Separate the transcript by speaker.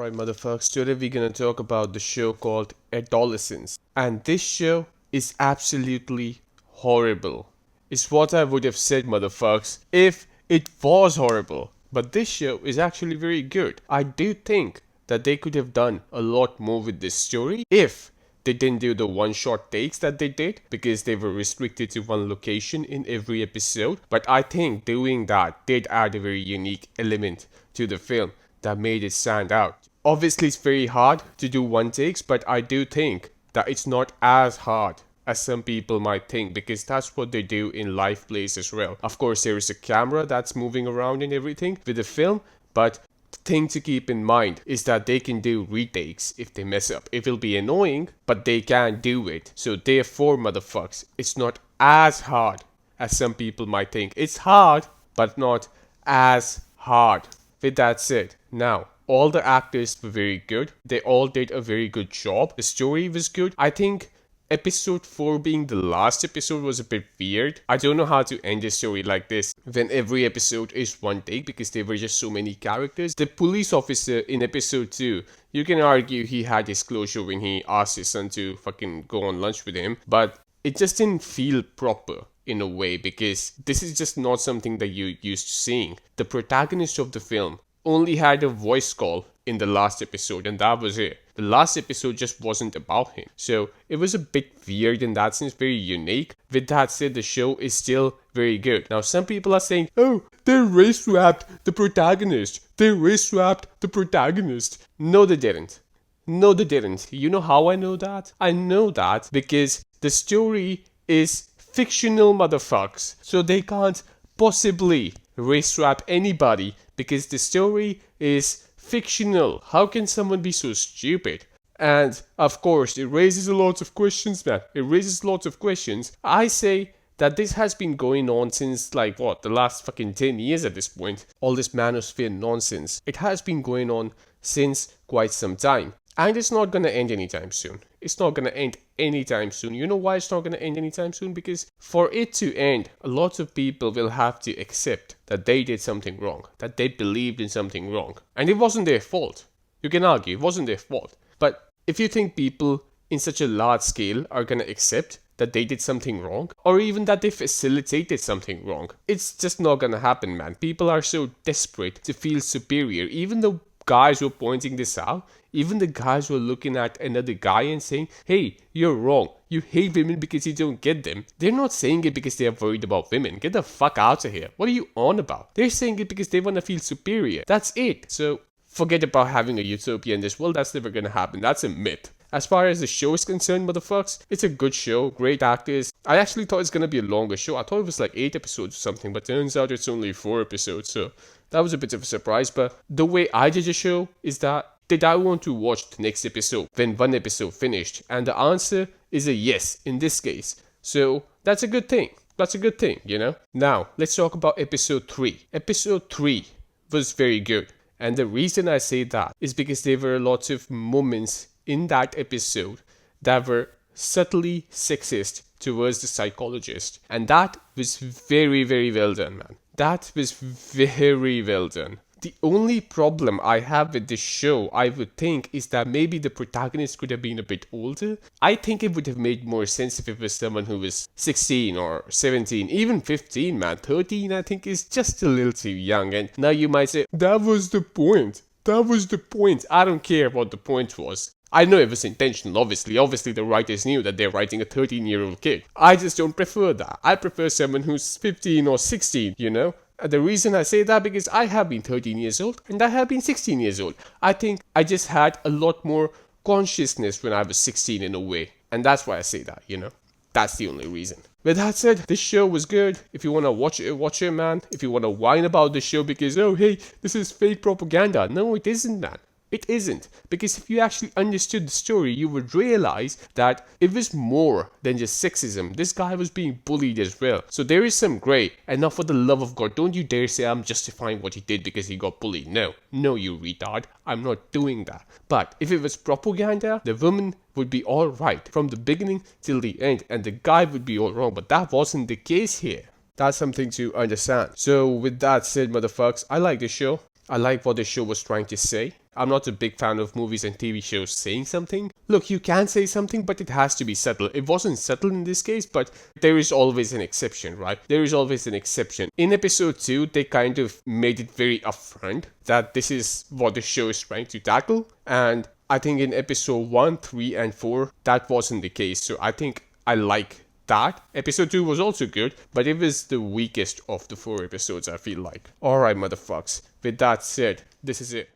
Speaker 1: Alright, motherfuckers, today we're gonna talk about the show called Adolescence. And this show is absolutely horrible. It's what I would have said, motherfuckers, if it was horrible. But this show is actually very good. I do think that they could have done a lot more with this story if they didn't do the one-shot takes that they did because they were restricted to one location in every episode. But I think doing that did add a very unique element to the film that made it stand out. Obviously, it's very hard to do one takes, but I do think that it's not as hard as some people might think because that's what they do in live plays as well. Of course, there is a camera that's moving around and everything with the film, but the thing to keep in mind is that they can do retakes if they mess up. It will be annoying, but they can do it. So therefore, motherfucks, it's not as hard as some people might think. It's hard, but not as hard. With that said, now, all the actors were very good. They all did a very good job. The story was good. I think episode 4 being the last episode was a bit weird. I don't know how to end a story like this when every episode is one take because there were just so many characters. The police officer in episode 2, you can argue he had his closure when he asked his son to fucking go on lunch with him, but it just didn't feel proper in a way because this is just not something that you're used to seeing. The protagonist of the film only had a voice call in the last episode and that was it. The last episode just wasn't about him. So it was a bit weird in that sense, very unique. With that said, the show is still very good. Now some people are saying, oh, they race swapped the protagonist. They race swapped the protagonist. No, they didn't. No, they didn't. You know how I know that? I know that because the story is fictional, motherfucks. So they can't possibly race swap anybody because the story is fictional. How can someone be so stupid? And of course, it raises a lot of questions, man. It raises lots of questions. I say that this has been going on since like what, the last fucking 10 years at this point. All this manosphere nonsense. It has been going on since quite some time. And it's not gonna end anytime soon. It's not gonna end anytime soon. You know why it's not gonna end anytime soon? Because for it to end, a lot of people will have to accept that they did something wrong, that they believed in something wrong. And it wasn't their fault. You can argue, it wasn't their fault. But if you think people in such a large scale are gonna accept that they did something wrong, or even that they facilitated something wrong, it's just not gonna happen, man. People are so desperate to feel superior, even though guys were pointing this out, even the guys were looking at another guy and saying, hey, you're wrong. You hate women because you don't get them. They're not saying it because they're worried about women. Get the fuck out of here. What are you on about? They're saying it because they want to feel superior. That's it. So forget about having a utopia in this world. That's never gonna happen. That's a myth. As far as the show is concerned, motherfucks, it's a good show, great actors. I actually thought it's gonna be a longer show. I thought it was like 8 episodes or something, but turns out it's only 4 episodes, so that was a bit of a surprise. But the way I did the show is that, did I want to watch the next episode when one episode finished? And the answer is a yes in this case. So that's a good thing. That's a good thing, you know? Now, let's talk about episode 3. Episode 3 was very good. And the reason I say that is because there were lots of moments in that episode that were subtly sexist towards the psychologist. And that was very, very well done, man. That was very well done. The only problem I have with this show, I would think, is that maybe the protagonist could have been a bit older. I think it would have made more sense if it was someone who was 16 or 17, even 15, man. 13, I think, is just a little too young. And now you might say, that was the point. That was the point. I don't care what the point was. I know it was intentional, obviously. Obviously, the writers knew that they're writing a 13-year-old kid. I just don't prefer that. I prefer someone who's 15 or 16, you know? And the reason I say that because I have been 13 years old and I have been 16 years old. I think I just had a lot more consciousness when I was 16 in a way. And that's why I say that, you know? That's the only reason. With that said, this show was good. If you want to watch it, man. If you want to whine about the show because, oh, hey, this is fake propaganda. No, it isn't, man. It isn't. Because if you actually understood the story, you would realize that it was more than just sexism. This guy was being bullied as well. So there is some grey. And now for the love of God, don't you dare say I'm justifying what he did because he got bullied. No. No, you retard. I'm not doing that. But if it was propaganda, the woman would be alright from the beginning till the end. And the guy would be all wrong. But that wasn't the case here. That's something to understand. So with that said, motherfuckers, I like this show. I like what the show was trying to say. I'm not a big fan of movies and TV shows saying something. Look, you can say something, but it has to be subtle. It wasn't subtle in this case, but there is always an exception, right? There is always an exception. In episode 2, they kind of made it very upfront that this is what the show is trying to tackle. And I think in episode 1, 3, and 4, that wasn't the case. So I think I like that. Episode 2 was also good, but it was the weakest of the 4 episodes, I feel like. Alright, motherfucks. With that said, this is it.